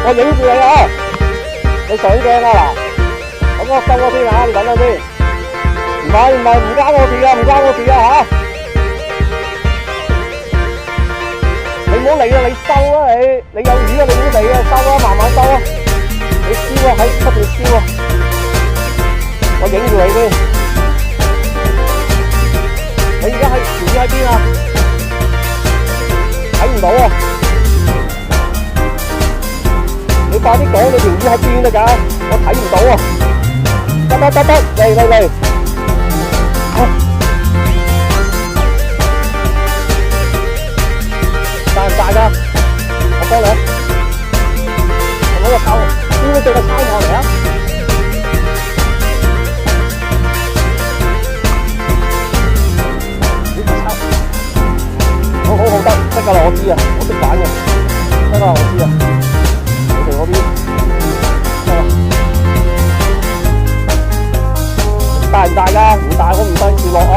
我影住你啊！你上鏡啊嗱，咁我收咗先啊，你等陣先。唔係唔關我事啊，唔關我事啊嚇！你唔好理啊，你收啊你有魚啊，你唔好理啊，收啊，慢慢收啊。你燒啊，喺出邊燒啊！我影住你先。你而家喺條魚喺邊啊？睇唔到啊！你快啲講你條魚喺邊得㗎？我睇唔到啊！得，嚟，大唔大㗎？我幫你，我攞個抄，邊個對個抄我嚟啊？呢個抄，好得㗎啦，我知啊，我識玩嘅，得㗎，我知啊。你哋嗰邊得啦，大唔大㗎？唔大，我唔使跌落啊。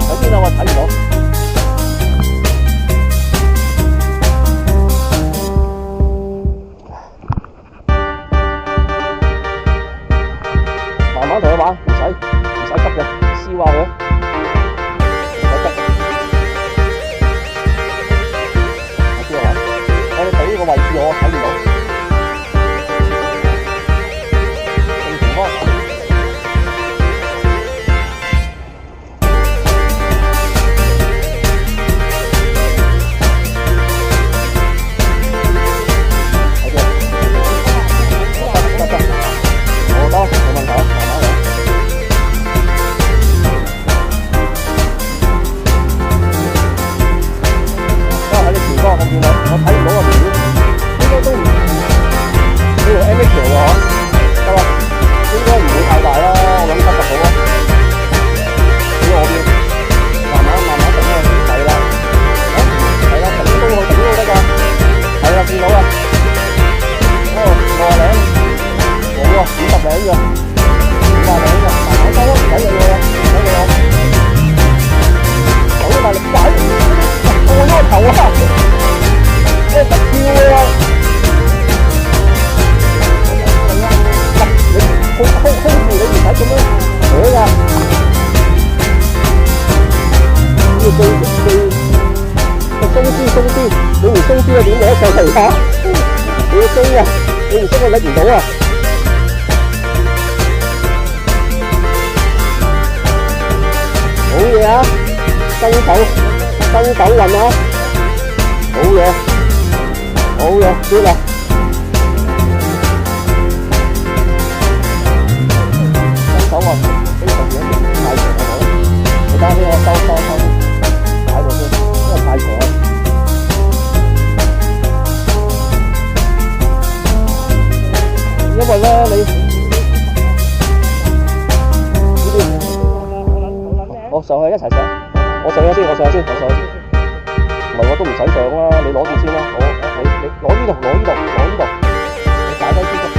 睇先啊，我睇唔到。慢慢同佢玩，唔使急嘅，燒下佢。我哋俾呢個位置我睇唔到。正前方。得，冇問題啊，慢慢嚟。喺你前方，我見到，我睇唔到個面，應該都唔呢條 MH 嚟㗎嗬，得啦，應該唔會太大啦，我諗70到啦。喺我邊，慢慢整啊，係啦，係啦，整都得㗎，係啦，見到啦，哦，60零，冇啊，50零㗎，50零㗎，慢慢收啊，唔使理我啦，唔使理我，好大力擺，過咗個頭啊！即係特跳喎！你控住，你唔使咁樣扯㗎。要鬆啲，你唔鬆啲啊點攞上嚟啊？你要鬆啊！你唔鬆我拎唔到啊！好嘢啊！伸手運啊！好嘢！好嘅，知啦。伸手運，呢個嘢太長啦，你等俾我收擺度先，因為太長啦。因為咧，你呢邊，我上去一齊上，我上咗先。唔係我都唔使上啦，你攞住先啦，你攞呢度，你擺低先。